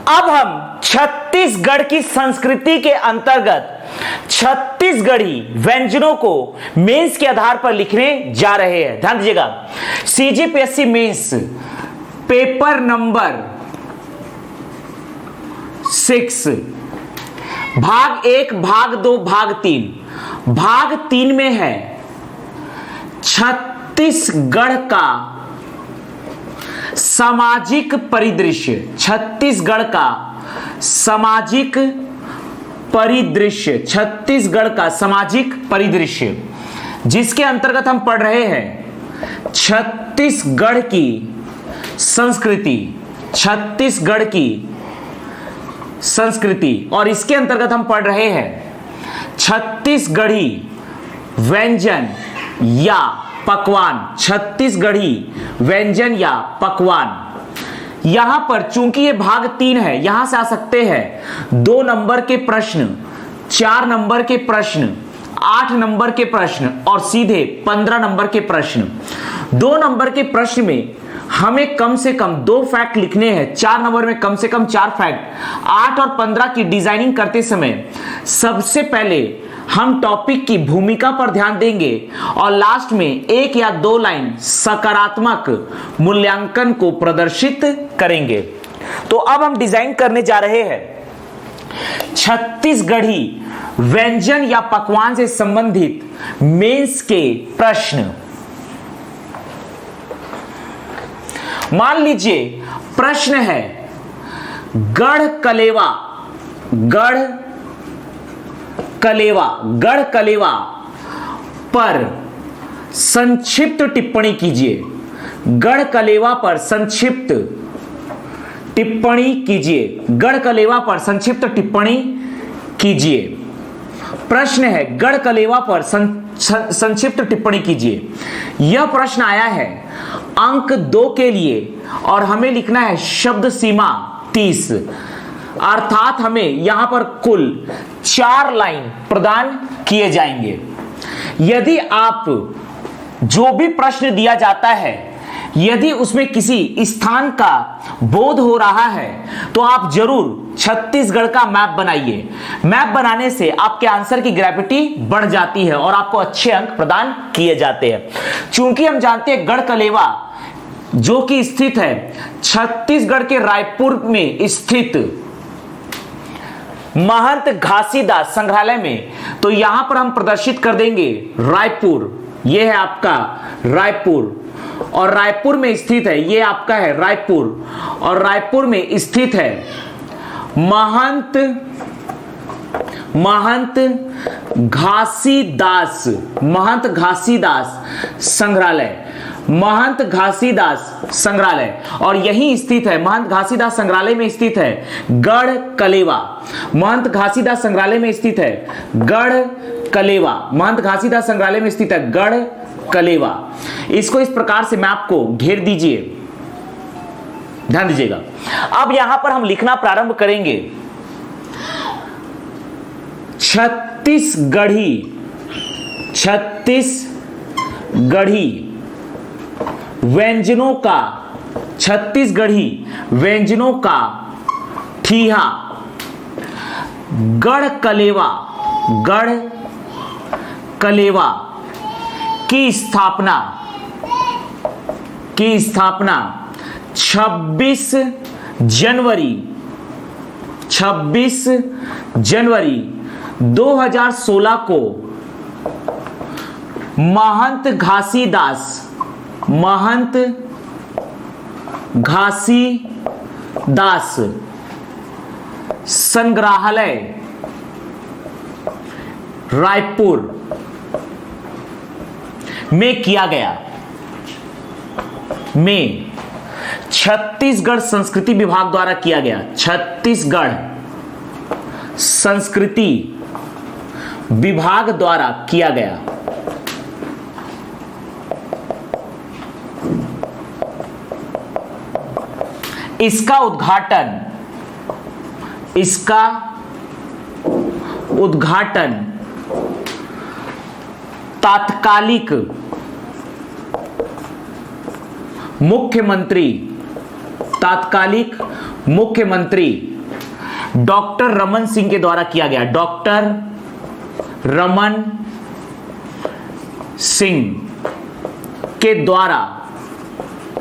अब हम छत्तीसगढ़ की संस्कृति के अंतर्गत छत्तीसगढ़ी व्यंजनों को मेंस के आधार पर लिखने जा रहे हैं। ध्यान दीजिएगा, सीजीपीएससी मेंस पेपर नंबर 6 भाग 1, भाग 2, भाग 3। भाग 3 में है छत्तीसगढ़ का सामाजिक परिदृश्य। छत्तीसगढ़ का सामाजिक परिदृश्य, छत्तीसगढ़ का सामाजिक परिदृश्य, जिसके अंतर्गत हम पढ़ रहे हैं छत्तीसगढ़ की संस्कृति, छत्तीसगढ़ की संस्कृति। और इसके अंतर्गत हम पढ़ रहे हैं छत्तीसगढ़ी व्यंजन या पकवान, छत्तीसगढ़ी व्यंजन या पकवान। यहां पर चूंकि ये भाग 3 है, यहां से आ सकते हैं 2 नंबर के प्रश्न, 4 नंबर के प्रश्न, 8 नंबर के प्रश्न और सीधे 15 नंबर के प्रश्न। 2 नंबर के प्रश्न में हमें कम से कम 2 फैक्ट लिखने हैं, 4 नंबर में कम से कम 4 फैक्ट। 8 और 15 की डिजाइनिंग करते समय सबसे पहले हम टॉपिक की भूमिका पर ध्यान देंगे और लास्ट में 1 या 2 लाइन सकारात्मक मूल्यांकन को प्रदर्शित करेंगे। तो अब हम डिजाइन करने जा रहे हैं छत्तीसगढ़ी व्यंजन या पकवान से संबंधित मेंस के प्रश्न। मान लीजिए प्रश्न है गढ़ कलेवा, गढ़ कलेवा पर संक्षिप्त टिप्पणी कीजिए। गढ़ कलेवा पर संक्षिप्त टिप्पणी कीजिए। गढ़ कलेवा पर संक्षिप्त टिप्पणी कीजिए। प्रश्न है गढ़ कलेवा पर संक्षिप्त टिप्पणी कीजिए। यह प्रश्न आया है अंक 2 के लिए और हमें लिखना है शब्द सीमा 30, अर्थात हमें यहां पर कुल 4 लाइन प्रदान किए जाएंगे। यदि आप जो भी प्रश्न दिया जाता है, यदि उसमें किसी स्थान का बोध हो रहा है तो आप जरूर छत्तीसगढ़ का मैप बनाइए। मैप बनाने से आपके आंसर की ग्रेविटी बढ़ जाती है और आपको अच्छे अंक प्रदान किए जाते हैं। चूंकि हम जानते हैं गढ़ कलेवा जो कि स्थित है छत्तीसगढ़ के रायपुर में स्थित महंत घासीदास संग्रहालय में, तो यहां पर हम प्रदर्शित कर देंगे रायपुर। यह है आपका रायपुर और रायपुर में स्थित है, यह आपका है रायपुर और रायपुर में स्थित है महंत घासीदास संग्रहालय, महंत घासीदास संग्रहालय। और यही स्थित है महंत घासीदास संग्रहालय में स्थित है गढ़ कलेवा। महंत घासीदास संग्रहालय में स्थित है गढ़ कलेवा। महंत घासीदास संग्रहालय में स्थित है गढ़ कलेवा। इसको इस प्रकार से मैप को घेर दीजिए, ध्यान दीजिएगा। अब यहां पर हम लिखना प्रारंभ करेंगे छत्तीसगढ़ी व्यंजनों का, छत्तीसगढ़ी व्यंजनों का ठिहा गढ़ कलेवा की स्थापना 26 जनवरी 2016 को महंत घासीदास संग्रहालय रायपुर में किया गया। में छत्तीसगढ़ संस्कृति विभाग द्वारा किया गया। छत्तीसगढ़ संस्कृति विभाग द्वारा किया गया। इसका उद्घाटन तात्कालिक मुख्यमंत्री डॉक्टर रमन सिंह के द्वारा किया गया। डॉक्टर रमन सिंह के द्वारा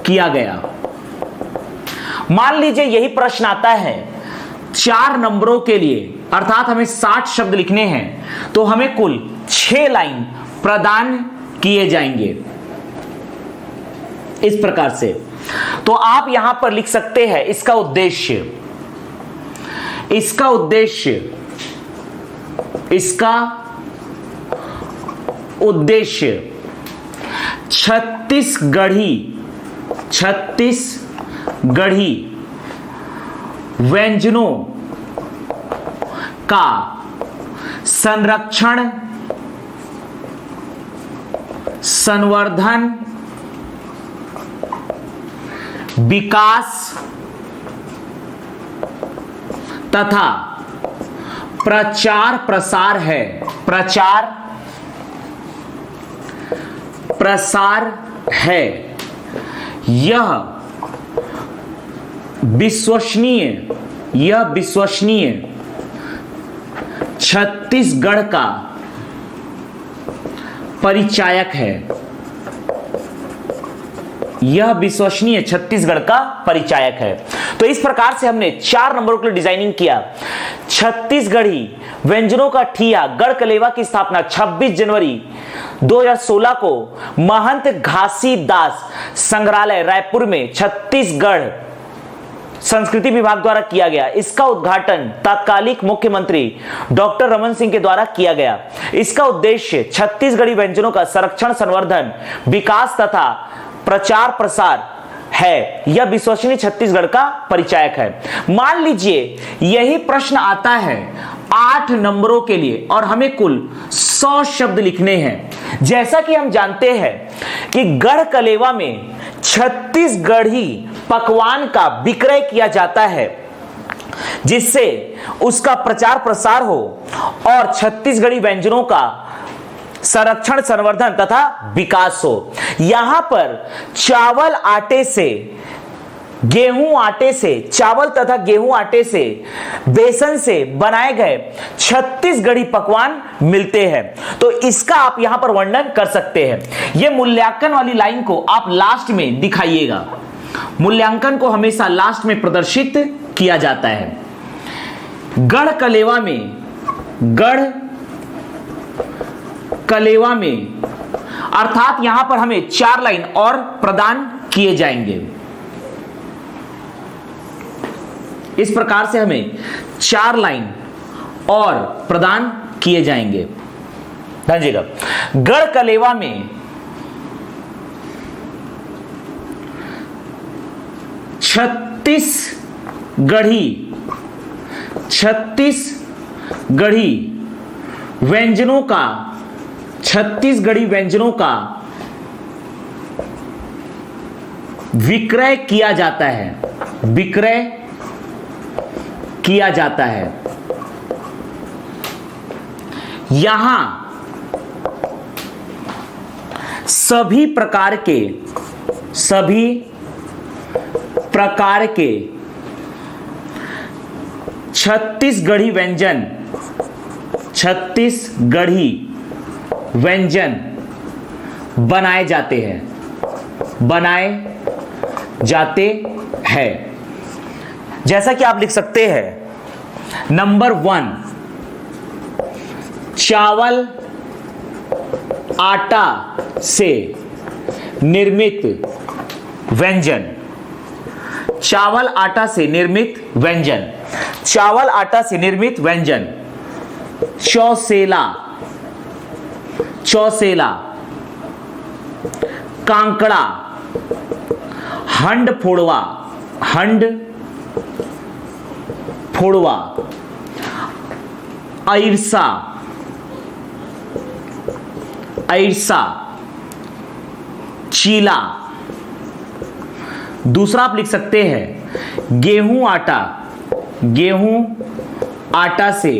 किया गया। मान लीजिए यही प्रश्न आता है 4 नंबरों के लिए, अर्थात हमें 60 शब्द लिखने हैं, तो हमें कुल 6 लाइन प्रदान किए जाएंगे इस प्रकार से। तो आप यहां पर लिख सकते हैं इसका उद्देश्य, इसका उद्देश्य, इसका उद्देश्य छत्तीसगढ़ी व्यंजनों का संरक्षण, संवर्धन, विकास तथा प्रचार प्रसार है। प्रचार प्रसार है। यह विश्वसनीय छत्तीसगढ़ का परिचायक है। यह विश्वसनीय छत्तीसगढ़ का परिचायक है। तो इस प्रकार से हमने 4 नंबरों के लिए डिजाइनिंग किया। छत्तीसगढ़ी व्यंजनों का ठिया गढ़कलेवा की स्थापना 26 जनवरी 2016 को महंत घासीदास संग्रहालय रायपुर में छत्तीसगढ़ संस्कृति विभाग द्वारा किया गया। इसका उद्घाटन तत्कालिक मुख्यमंत्री डॉक्टर रमन सिंह के द्वारा किया गया। इसका उद्देश्य छत्तीसगढ़ी व्यंजनों का संरक्षण, संवर्धन, विकास तथा प्रचार प्रसार है। यह विश्वसनीय छत्तीसगढ़ का परिचायक है। मान लीजिए यही प्रश्न आता है 8 नंबरों के लिए और हमें कुल 100 शब्द लिखने हैं। जैसा कि हम जानते हैं कि गढ़कलेवा में छत्तीसगढ़ी पकवान का विक्रय किया जाता है, जिससे उसका प्रचार प्रसार हो और छत्तीसगढ़ी व्यंजनों का संरक्षण, संवर्धन तथा विकास हो। यहां पर चावल आटे से, गेहूं आटे से, चावल तथा गेहूं आटे से, बेसन से बनाए गए छत्तीसगढ़ी पकवान मिलते हैं। तो इसका आप यहां पर वर्णन कर सकते हैं। यह मूल्यांकन वाली लाइन को आप लास्ट में दिखाइएगा। मूल्यांकन को हमेशा लास्ट में प्रदर्शित किया जाता है। गढ़कलेवा में अर्थात यहां पर हमें 4 लाइन और प्रदान किए जाएंगे। इस प्रकार से हमें 4 लाइन और प्रदान किए जाएंगे। ध्यान, गढ़कलेवा में छत्तीसगढ़ी व्यंजनों का विक्रय किया जाता है। यहां सभी प्रकार के छत्तीसगढ़ी व्यंजन बनाए जाते हैं। जैसा कि आप लिख सकते हैं, नंबर 1 चावल आटा से निर्मित व्यंजन। चावल आटा से निर्मित व्यंजन चौसेला, कांकड़ा, हंड फोड़वा, ऐरसा, चीला। दूसरा आप लिख सकते हैं गेहूं आटा से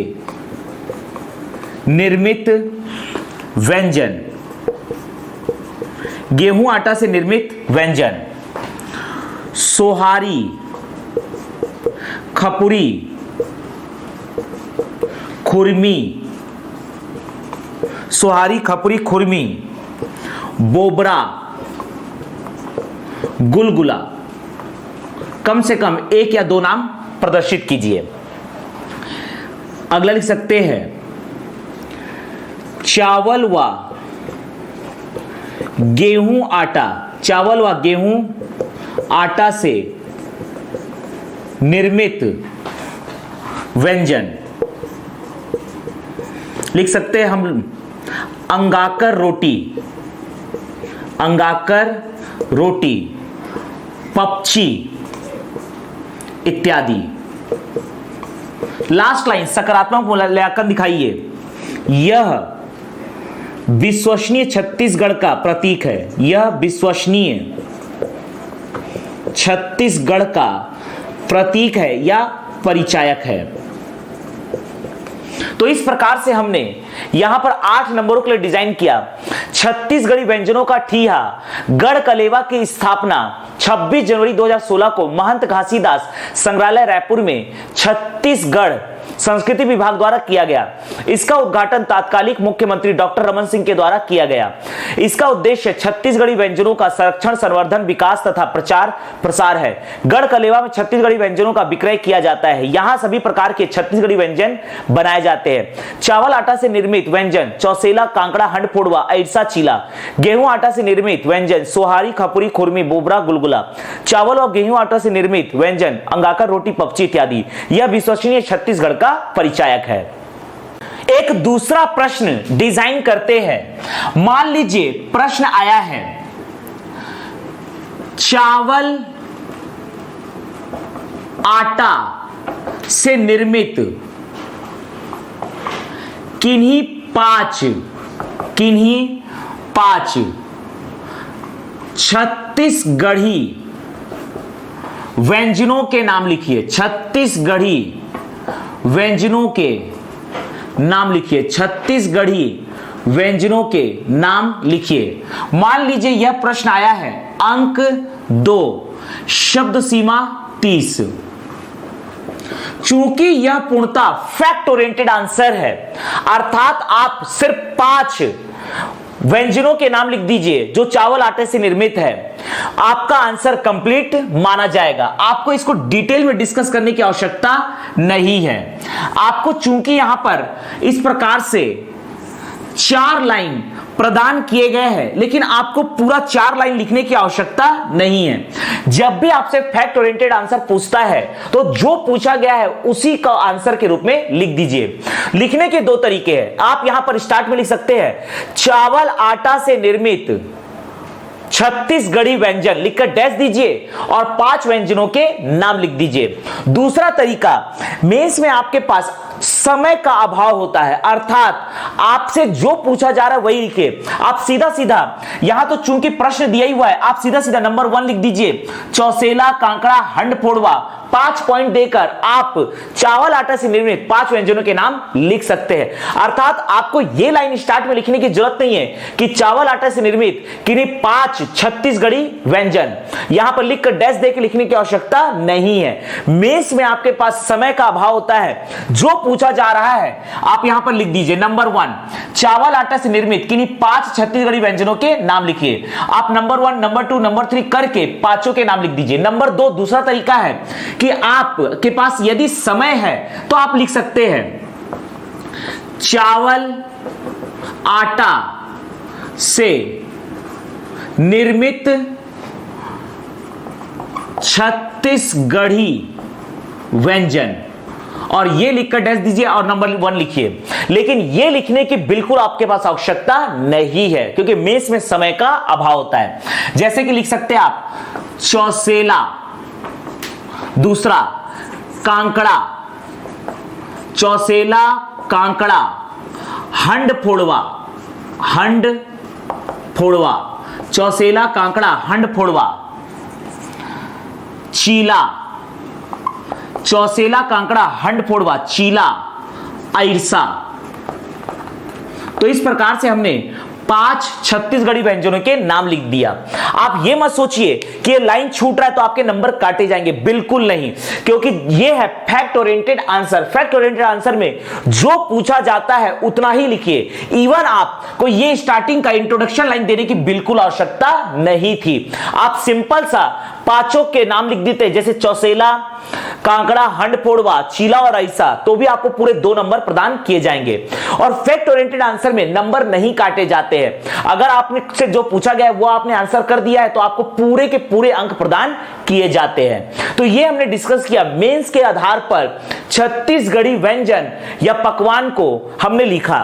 निर्मित व्यंजन, सोहारी, खपुरी खुरमी, सोहारी खपुरी खुरमी, बोबरा, गुलगुला। कम से कम एक या दो नाम प्रदर्शित कीजिए। अगला लिख सकते हैं चावल व गेहूं आटा, चावल व गेहूं आटा से निर्मित व्यंजन। लिख सकते हैं हम अंगाकर रोटी, अंगाकर रोटी, पपची इत्यादि। लास्ट लाइन सकारात्मक मूल्यांकन दिखाइए। यह विश्वसनीय छत्तीसगढ़ का प्रतीक है, यह विश्वसनीय छत्तीसगढ़ का प्रतीक है या परिचायक है। तो इस प्रकार से हमने यहां पर 8 नंबरों के लिए डिजाइन किया। छत्तीसगढ़ी व्यंजनों का ठीहा गढ़कलेवा की स्थापना 26 जनवरी 2016 को महंत घासीदास संग्रहालय रायपुर में छत्तीसगढ़ संस्कृति विभाग द्वारा किया गया। इसका उद्घाटन तत्कालीन मुख्यमंत्री डॉक्टर रमन सिंह के द्वारा किया गया। इसका उद्देश्य छत्तीसगढ़ी व्यंजनों का संरक्षण, संवर्धन, विकास तथा प्रचार प्रसार है। गढ़कलेवा में छत्तीसगढ़ी व्यंजनों का विक्रय किया जाता है। यहां सभी प्रकार के छत्तीसगढ़ी व्यंजन बनाए जाते हैं। चावल आटा से निर्मित व्यंजन चौसेला, कांकड़ा, हंडफोड़वा, ऐरसा, चीला। गेहूं आटा से निर्मित व्यंजन सोहारी खपुरी खुरमी, बोबरा, गुलगुला। चावल और गेहूं आटा से निर्मित व्यंजन अंगाकर रोटी, पपची इत्यादि। यह विश्वसनीय छत्तीसगढ़ का परिचायक है। एक दूसरा प्रश्न डिजाइन करते हैं। मान लीजिए प्रश्न आया है चावल आटा से निर्मित किन्हीं पांच छत्तीसगढ़ी व्यंजनों के नाम लिखिए। छत्तीसगढ़ी व्यंजनों के नाम लिखिए। छत्तीसगढ़ी व्यंजनों के नाम लिखिए। मान लीजिए यह प्रश्न आया है अंक 2, शब्द सीमा 30। चूंकि यह पूर्णतः फैक्ट ओरिएंटेड आंसर है, अर्थात आप सिर्फ 5 व्यंजनों के नाम लिख दीजिए जो चावल आटे से निर्मित है, आपका आंसर कंप्लीट माना जाएगा। आपको इसको डिटेल में डिस्कस करने की आवश्यकता नहीं है। आपको चूंकि यहां पर इस प्रकार से 4 लाइन प्रदान किए गए हैं, लेकिन आपको पूरा 4 लाइन लिखने की आवश्यकता नहीं है। जब भी आपसे फैक्ट ओरिएंटेड आंसर पूछता है तो जो पूछा गया है उसी का आंसर के रूप में लिख दीजिए। लिखने के 2 तरीके हैं। आप यहां पर स्टार्ट में लिख सकते हैं चावल आटा से निर्मित छत्तीसगढ़ी व्यंजन, लिखकर डैश दीजिए और 5 व्यंजनों के नाम लिख दीजिए। दूसरा तरीका, मेंस में आपके पास समय का अभाव होता है, अर्थात आपसे जो पूछा जा रहा है वही लिखिए। आप सीधा सीधा यहां तो चूंकि प्रश्न दिया ही हुआ है, आप सीधा सीधा नंबर 1 लिख दीजिए। चौसेला, कांकड़ा, हंडफोड़वा 5 पॉइंट देकर आप चावल आटा से निर्मित 5 व्यंजनों के नाम लिख सकते हैं। अर्थात आपको यह लाइन स्टार्ट में लिखने की जरूरत नहीं है कि चावल आटा से निर्मित किन्हीं 5 छत्तीसगढ़ी व्यंजन, यहां पर लिखकर डैश देकर लिखने की आवश्यकता नहीं है। मेंस में आपके पास समय का अभाव होता है, जो पूछा जा रहा है आप यहां पर लिख दीजिए। नंबर 1 चावल आटा से निर्मित किन्हीं 5 छत्तीसगढ़ी व्यंजनों के नाम लिखिए। आप नंबर 1, नंबर 2, नंबर 3 करके 5 के नाम लिख दीजिए। नंबर 2 दूसरा तरीका है कि आपके पास यदि समय है तो आप लिख सकते हैं चावल आटा से निर्मित छत्तीसगढ़ी व्यंजन और ये लिखकर डैश दीजिए और नंबर 1 लिखिए। लेकिन ये लिखने की बिल्कुल आपके पास आवश्यकता नहीं है, क्योंकि मेंस में समय का अभाव होता है। जैसे कि लिख सकते हैं आप चौसेला, दूसरा कांकड़ा, चौसेला कांकड़ा, हंडफोड़वा, हंडफोड़वा, चौसेला कांकड़ा, हंडफोड़वा, चीला, चौसेला कांकड़ा, हंडफोड़वा, चीला, ऐरसा। तो इस प्रकार से हमने 5 छत्तीसगढ़ी व्यंजनों के नाम लिख दिया। आप ये मत सोचिए कि ये लाइन छूट रहा है तो आपके नंबर काटे जाएंगे, बिल्कुल नहीं, क्योंकि ये है fact oriented answer. Fact oriented answer में जो पूछा जाता है उतना ही लिखिए। इवन आपको ये स्टार्टिंग का इंट्रोडक्शन लाइन देने की बिल्कुल आवश्यकता नहीं थी। आप सिंपल सा पांचों के नाम लिख देते, जैसे चौसेला, कांकड़ा, हंडफोड़वा, चीला और ऐसा, तो भी आपको पूरे 2 नंबर प्रदान किए जाएंगे। और फैक्ट ओरिएंटेड आंसर में नंबर नहीं काटे जाते हैं। अगर आपने से जो पूछा गया है वो आपने आंसर कर दिया है तो आपको पूरे के पूरे अंक प्रदान किए जाते हैं। तो ये हमने डिस्कस किया, मेंस के आधार पर छत्तीसगढ़ी व्यंजन या पकवान को हमने लिखा।